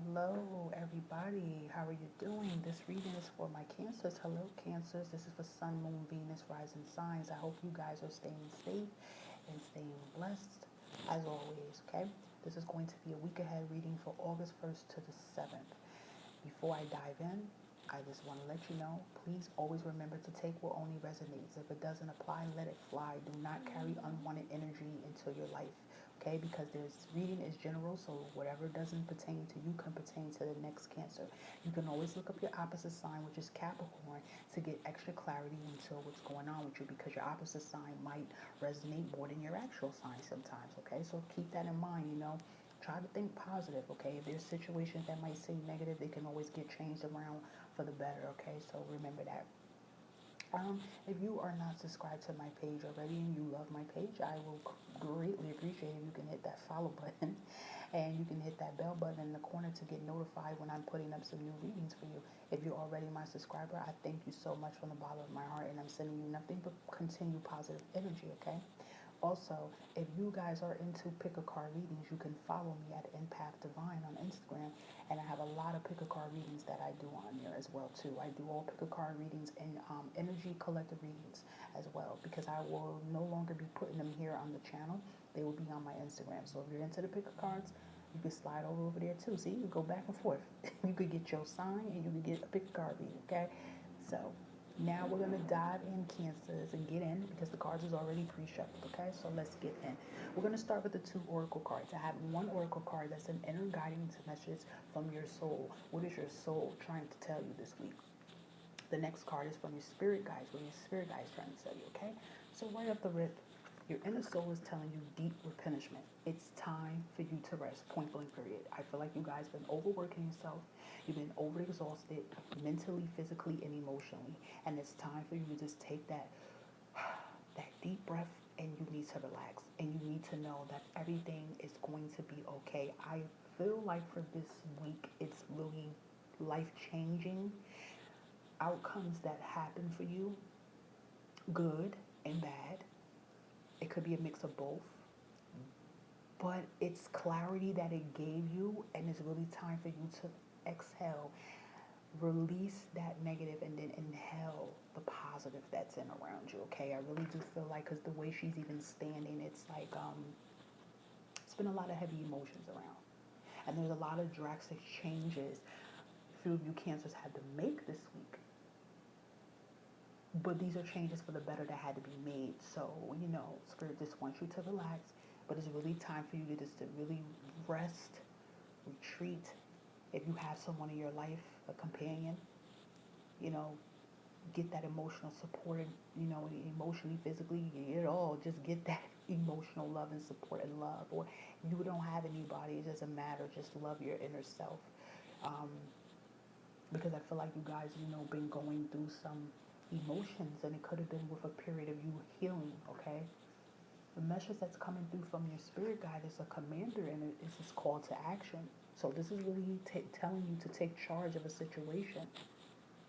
Hello, everybody. How are you doing? This reading is for my Cancers. Hello, Cancers. This is for Sun, Moon, Venus, Rising signs. I hope you guys are staying safe and staying blessed as always, okay? This is going to be a week ahead reading for August 1st to the 7th. Before I dive in, I just want to let you know, please always remember to take what only resonates. If it doesn't apply, let it fly. Do not carry unwanted energy into your life, okay? Because this reading is general, so whatever doesn't pertain to you can pertain to the next Cancer. You can always look up your opposite sign, which is Capricorn, to get extra clarity into what's going on with you, because your opposite sign might resonate more than your actual sign sometimes, okay? So keep that in mind, try to think positive, okay? If there's situations that might seem negative, they can always get changed around for the better, okay? So remember that. If you are not subscribed to my page already and you love my page, I will greatly appreciate if you can hit that follow button and you can hit that bell button in the corner to get notified when I'm putting up some new readings for you. If you're already my subscriber, I thank you so much from the bottom of my heart, and I'm sending you nothing but continued positive energy, okay? Also, if you guys are into pick a card readings, you can follow me at Empath Divine on Instagram, and I have a lot of pick a card readings that I do on there as well too. I do all pick a card readings and energy collective readings as well, because I will no longer be putting them here on the channel. They will be on my Instagram. So if you're into the pick a cards, you can slide over there too. See, you go back and forth. You could get your sign and you could get a pick a card reading. Okay, so now we're gonna dive in Cancers and get in, because the cards is already pre-shuffled, okay? So let's get in. We're gonna start with the two oracle cards. I have one oracle card that's an inner guidance message from your soul. What is your soul trying to tell you this week? The next card is from your spirit guides, what your spirit guides trying to tell you, okay? So right off the rip, your inner soul is telling you deep replenishment. It's time for you to rest, point blank period. I feel like you guys been overworking yourself. You've been overexhausted mentally, physically, and emotionally. And it's time for you to just take that deep breath, and you need to relax. And you need to know that everything is going to be okay. I feel like for this week, it's really life changing outcomes that happen for you, good and bad. It could be a mix of both. But it's clarity that it gave you, and it's really time for you to exhale, release that negative, and then inhale the positive that's in around you, okay? I really do feel like, because the way she's even standing, it's like, it's been a lot of heavy emotions around. And there's a lot of drastic changes few of you Cancers had to make this week. But these are changes for the better that had to be made. So, Spirit just wants you to relax, but it's really time for you to just to really rest, retreat. If you have someone in your life, a companion, you know, get that emotional support, emotionally, physically, it all. Just get that emotional love and support and love. Or if you don't have anybody, it doesn't matter. Just love your inner self. Um, because I feel like you guys, been going through some emotions, and it could have been with a period of you healing, okay? The message that's coming through from your spirit guide is a commander, and it's this call to action. So this is really telling you to take charge of a situation.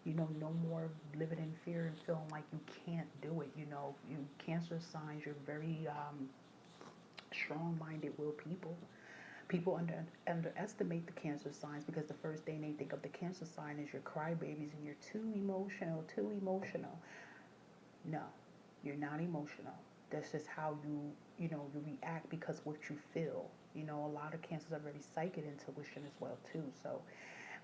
No more living in fear and feeling like you can't do it. You Cancer signs, you're very strong-minded, will people. People underestimate the Cancer signs, because the first thing they think of the Cancer sign is your crybabies and you're too emotional, too emotional. No, you're not emotional. That's just how you react, because what you feel. A lot of Cancers are very psychic intuition as well too. So,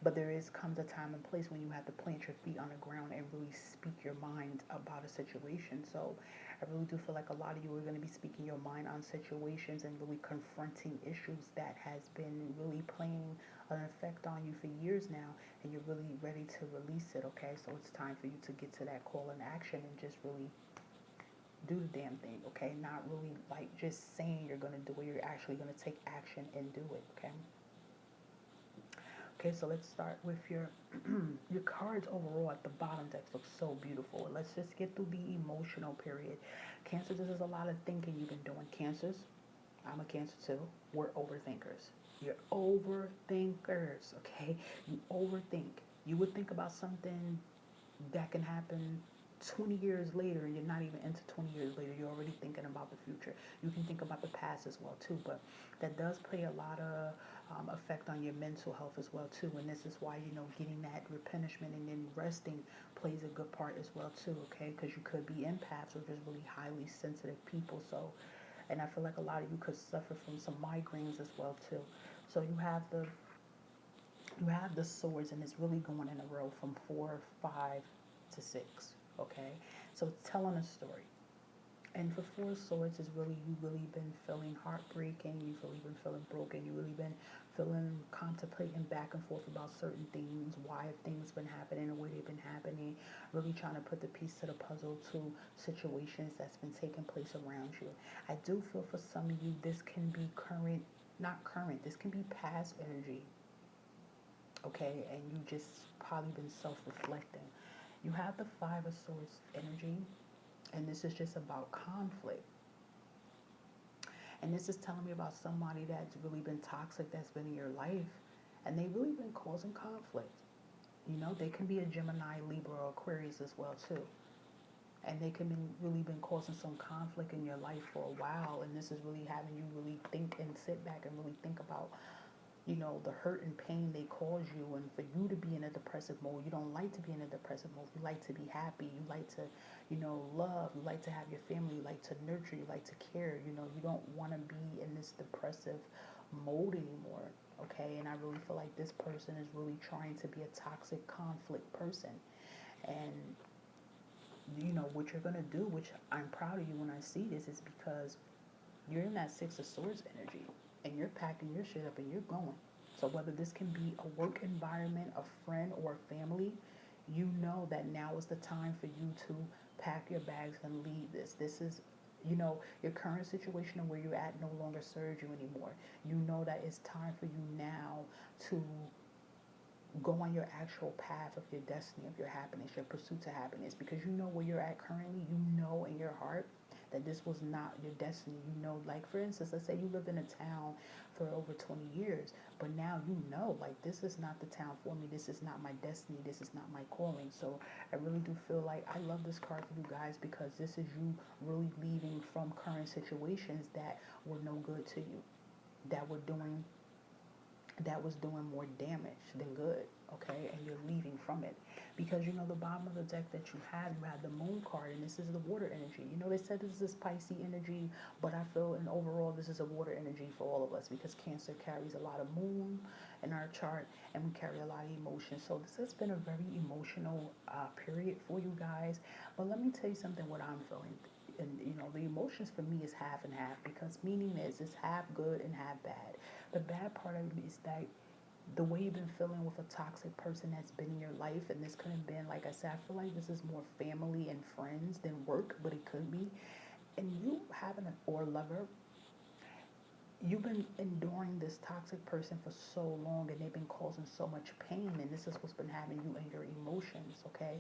but comes a time and place when you have to plant your feet on the ground and really speak your mind about a situation. So I really do feel like a lot of you are going to be speaking your mind on situations and really confronting issues that has been really playing an effect on you for years now, and you're really ready to release it, okay? So it's time for you to get to that call and action and just really do the damn thing, okay? Not really like just saying you're going to do it. You're actually going to take action and do it, okay? Okay, so let's start with your your cards overall at the bottom. Deck looks so beautiful. Let's just get through the emotional period. Cancer, this is a lot of thinking you've been doing. Cancers, I'm a Cancer too. We're overthinkers. You're overthinkers, okay? You overthink. You would think about something that can happen 20 years later, and you're not even into 20 years later. You're already thinking about the future. You can think about the past as well too, but that does play a lot of effect on your mental health as well too. And this is why, getting that replenishment and then resting plays a good part as well too. Okay, because you could be empaths or just really highly sensitive people. So, and I feel like a lot of you could suffer from some migraines as well too. So you have the swords, and it's really going in a row from 4, 5 to 6. Okay, so it's telling a story. And for Four Swords is really, you really been feeling heartbreaking, you've really been feeling broken, you really been feeling, contemplating back and forth about certain things, why have things been happening the way they've been happening, really trying to put the piece to the puzzle to situations that's been taking place around you. I do feel for some of you this can be current, not current, this can be past energy, okay, and you just probably been self-reflecting. You have the Five of Swords energy, and this is just about conflict. And this is telling me about somebody that's really been toxic, that's been in your life, and they really been causing conflict. They can be a Gemini, Libra, or Aquarius as well too. And they can be really been causing some conflict in your life for a while, and this is really having you really think and sit back and really think about the hurt and pain they cause you, and for you to be in a depressive mode. You don't like to be in a depressive mode. You like to be happy. You like to, love. You like to have your family. You like to nurture. You like to care. You don't want to be in this depressive mode anymore. Okay, and I really feel like this person is really trying to be a toxic conflict person. And what you're gonna do, which I'm proud of you when I see this, is because you're in that Six of Swords energy, and you're packing your shit up and you're going. So whether this can be a work environment, a friend, or a family, you know that now is the time for you to pack your bags and leave this. This is, your current situation and where you're at no longer serves you anymore. You know that it's time for you now to go on your actual path of your destiny, of your happiness, your pursuit to happiness, because you know where you're at currently. You know in your heart that this was not your destiny. Like for instance, let's say you lived in a town for over 20 years, but now like this is not the town for me. This is not my destiny. This is not my calling. So I really do feel like I love this card for you guys, because this is you really leaving from current situations that were no good to you, that was doing more damage than good, okay? And you're leaving from it. Because the bottom of the deck that you have the Moon card, and this is the water energy. They said this is Pisces energy, but I feel in overall this is a water energy for all of us, because Cancer carries a lot of moon in our chart, and we carry a lot of emotion. So this has been a very emotional period for you guys. But let me tell you something, what I'm feeling. And the emotions for me is half and half, because meaning is it's half good and half bad. The bad part of it is that the way you've been feeling with a toxic person that's been in your life, and this could have been, like I said, I feel like this is more family and friends than work, but it could be. And you having an or lover, you've been enduring this toxic person for so long, and they've been causing so much pain, and this is what's been having you in your emotions, okay?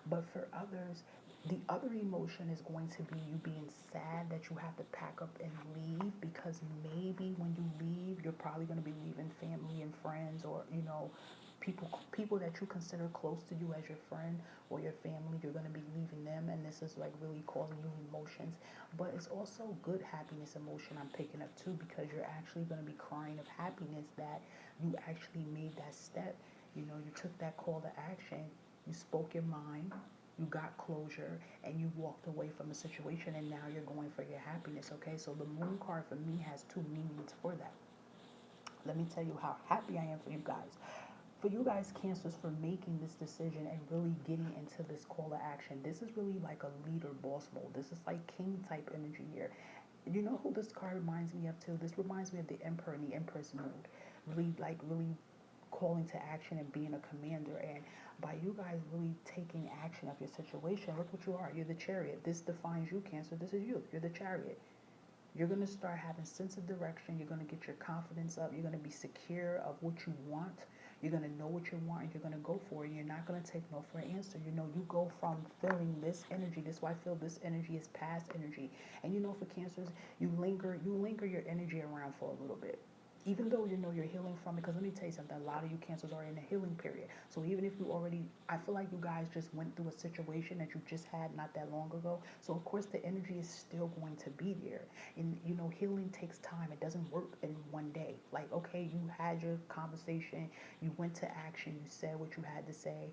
But for others, the other emotion is going to be you being sad that you have to pack up and leave, because maybe when you leave, you're probably going to be leaving family and friends, or people that you consider close to you as your friend or your family. You're going to be leaving them, and this is like really causing you emotions. But it's also good happiness emotion I'm picking up too, because you're actually going to be crying of happiness that you actually made that step. You took that call to action. You spoke your mind, you got closure, and you walked away from a situation, and now you're going for your happiness, okay? So the Moon card for me has two meanings for that. Let me tell you how happy I am for you guys. For you guys, Cancers, for making this decision and really getting into this call to action. This is really like a leader boss mode. This is like king type energy here. You know who this card reminds me of too? This reminds me of the Emperor and the Empress mode. Really calling to action and being a commander. And by you guys really taking action of your situation, look what you are. You're the Chariot. This defines you, Cancer. This is you. You're the Chariot. You're going to start having sense of direction. You're going to get your confidence up. You're going to be secure of what you want. You're going to know what you want, and you're going to go for it. You're not going to take no for an answer. You go from feeling this energy. This is why I feel this energy is past energy. And for Cancers, you linger your energy around for a little bit. even though you know you're healing from it, because let me tell you something, a lot of you cancers are in a healing period. So even if you already, I feel like you guys just went through a situation that you just had not that long ago. So of course the energy is still going to be there. And you know, healing takes time. It doesn't work in one day. Like, okay, you had your conversation, you went to action, you said what you had to say,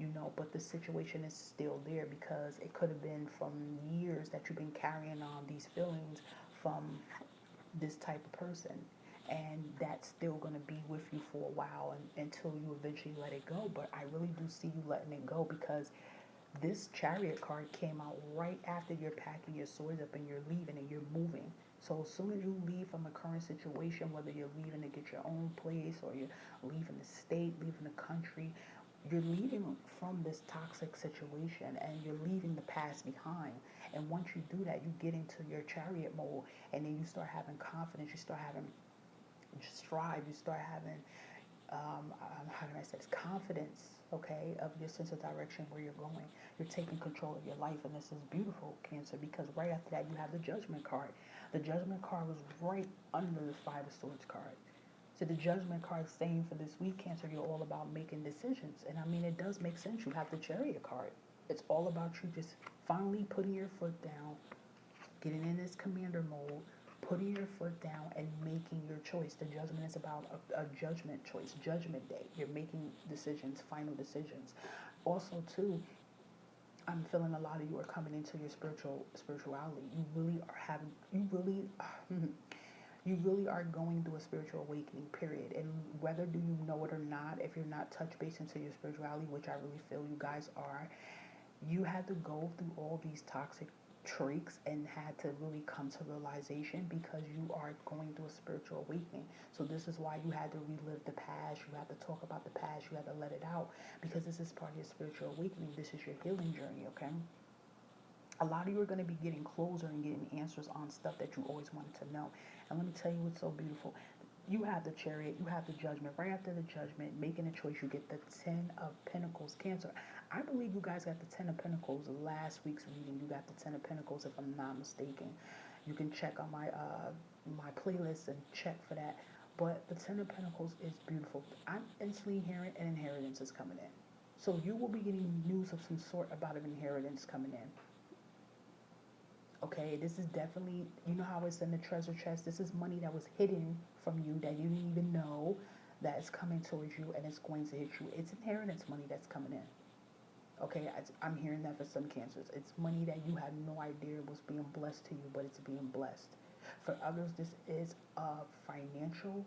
you know, but the situation is still there because it could have been from years that you've been carrying on these feelings from this type of person, and that's still going to be with you for a while until you eventually let it go. But I really do see you letting it go, because this Chariot card came out right after you're packing your swords up and you're leaving and you're moving. So as soon as you leave from a current situation, whether you're leaving to get your own place or you're leaving the state, leaving the country, you're leaving from this toxic situation and you're leaving the past behind. And once you do that, you get into your Chariot mode, and then you start having confidence, you start having strive, you start having how do I say this, confidence, okay, of your sense of direction, where you're going. You're taking control of your life, and this is beautiful, Cancer, because right after that you have the Judgment card. The Judgment card was right under the Five of Swords card. So the Judgment card saying for this week, Cancer, you're all about making decisions. And I mean, it does make sense. You have the Chariot card. It's all about you just finally putting your foot down, getting in this commander mode, putting your foot down and making your choice. The Judgment is about a judgment choice, judgment day. You're making decisions, final decisions. Also, too, I'm feeling a lot of you are coming into your spirituality. You really are having, you really are going through a spiritual awakening period. And whether do you know it or not, if you're not touch base into your spirituality, which I really feel you guys are, you had to go through all these toxic traits and had to really come to realization, because you are going through a spiritual awakening. So this is why you had to relive the past, you had to talk about the past, you had to let it out, because this is part of your spiritual awakening. This is your healing journey, okay? A lot of you are going to be getting closure and getting answers on stuff that you always wanted to know. And let me tell you what's so beautiful. You have the Chariot, you have the Judgment. Right after the Judgment, making a choice, you get the Ten of Pentacles, Cancer. I believe you guys got the Ten of Pentacles last week's reading. You got the Ten of Pentacles, if I'm not mistaken. You can check on my my playlist and check for that. But the Ten of Pentacles is beautiful. I'm instantly hearing an inheritance is coming in. So you will be getting news of some sort about an inheritance coming in. Okay, this is definitely, you know how it's in the treasure chest? This is money that was hidden from you that you didn't even know that is coming towards you, and it's going to hit you. It's inheritance money that's coming in. Okay, I'm hearing that for some Cancers. It's money that you had no idea was being blessed to you, but it's being blessed. For others, this is a financial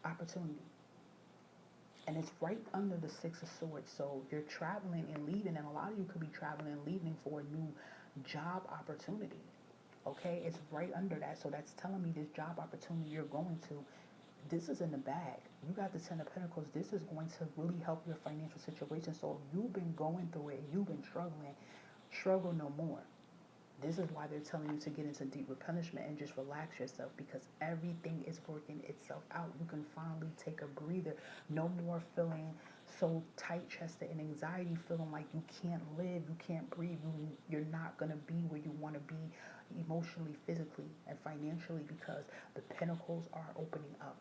opportunity. And it's right under the Six of Swords. So you're traveling and leaving, and a lot of you could be traveling and leaving for a new job opportunity. Okay, it's right under that. So that's telling me this job opportunity you're going to, this is in the bag. You got the Ten of Pentacles. This is going to really help your financial situation. So if you've been going through it, you've been struggling, struggle no more. This is why they're telling you to get into deep replenishment and just relax yourself, because everything is working itself out. You can finally take a breather. No more feeling so tight-chested and anxiety, feeling like you can't live, you can't breathe, you're not going to be where you want to be emotionally, physically, and financially, because the pentacles are opening up.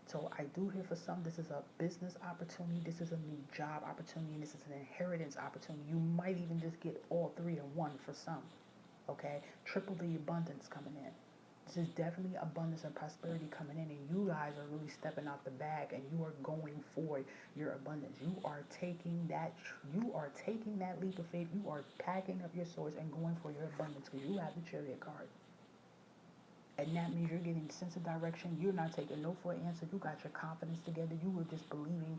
So I do hear for some, this is a business opportunity, this is a new job opportunity, and this is an inheritance opportunity. You might even just get all three in one for some. Okay, triple the abundance coming in. This is definitely abundance and prosperity coming in, and you guys are really stepping out the bag, and you are going for your abundance. You are taking that leap of faith. You are packing up your swords and going for your abundance, because you have the Chariot card. And that means you're getting sense of direction. You're not taking no for an answer. You got your confidence together. You were just believing.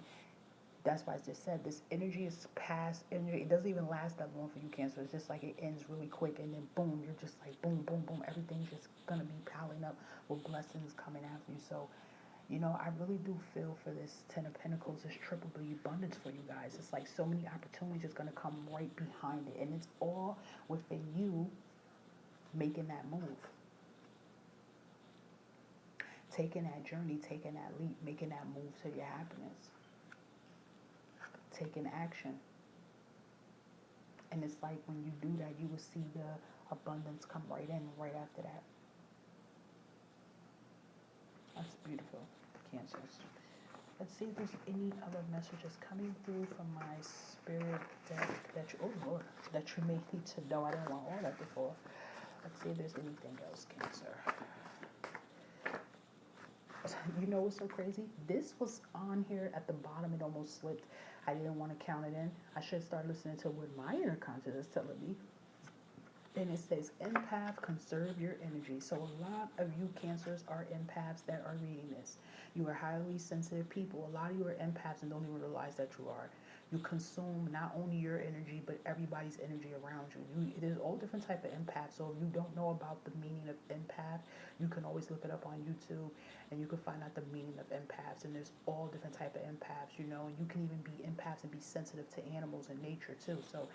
That's why I just said this energy is past energy. It doesn't even last that long for you, Cancer. It's just like it ends really quick, and then boom, you're just like boom, boom, boom. Everything's just gonna be piling up with blessings coming after you. So, you know, I really do feel for this Ten of Pentacles, this triple the abundance for you guys. It's like so many opportunities just gonna come right behind it, and it's all within you making that move, taking that journey, taking that leap, making that move to your happiness, taking action. And it's like when you do that, you will see the abundance come right in right after that. Beautiful. Cancers. Let's see if there's any other messages coming through from my spirit that you, oh Lord, that you may need to know. I didn't want all that before. Let's see if there's anything else, Cancer. You know what's so crazy? This was on here at the bottom. It almost slipped. I didn't want to count it in. I should start listening to what my inner conscious is telling me. And it says, empath, conserve your energy. So a lot of you Cancers are empaths that are reading this. You are highly sensitive people. A lot of you are empaths and don't even realize that you are. You consume not only your energy, but everybody's energy around you. There's all different type of empaths. So if you don't know about the meaning of empath, you can always look it up on YouTube and you can find out the meaning of empaths. And there's all different type of empaths, you know, and you can even be empaths and be sensitive to animals and nature too. So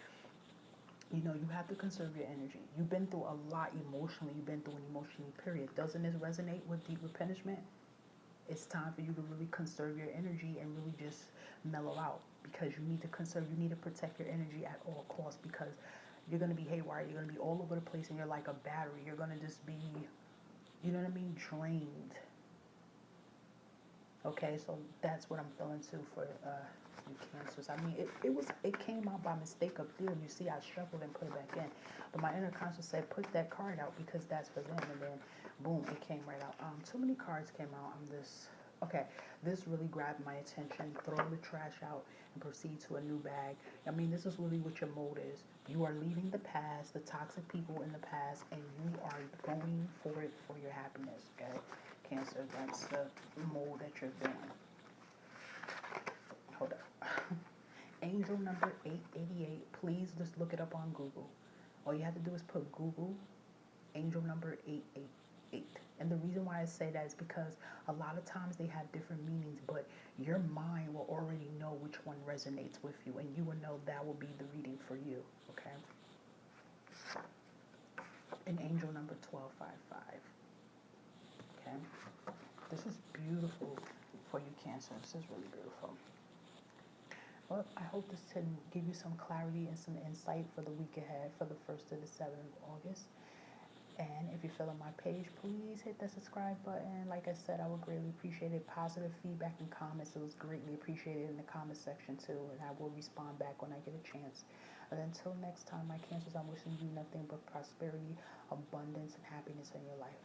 you know, you have to conserve your energy. You've been through a lot emotionally. You've been through an emotional period. Doesn't this resonate with deep replenishment? It's time for you to really conserve your energy and really just mellow out, because you need to conserve, you need to protect your energy at all costs, because you're going to be haywire. You're going to be all over the place and you're like a battery. You're going to just be, you know what I mean, drained. Okay, so that's what I'm feeling too for you Cancers. I mean, it came out by mistake up there. You see, I shuffled and put it back in, but my inner conscious said put that card out because that's for them, and then boom, it came right out. Too many cards came out. Okay. This really grabbed my attention. Throw the trash out and proceed to a new bag. I mean, this is really what your mode is. You are leaving the past, the toxic people in the past, and you are going for it for your happiness. Okay. Cancer, that's the mode that you're doing. Hold up. Angel number 888. Please just look it up on Google. All you have to do is put Google angel number 888. And the reason why I say that is because a lot of times they have different meanings, but your mind will already know which one resonates with you, and you will know that will be the reading for you. Okay. And angel number 1255. Okay. This is beautiful for you Cancer. This is really beautiful. Well, I hope this can give you some clarity and some insight for the week ahead, for the 1st to the 7th of August. And if you're feeling my page, please hit that subscribe button. Like I said, I would greatly appreciate it. Positive feedback and comments, it was greatly appreciated in the comment section too, and I will respond back when I get a chance. And until next time, my Cancers, I'm wishing you nothing but prosperity, abundance, and happiness in your life.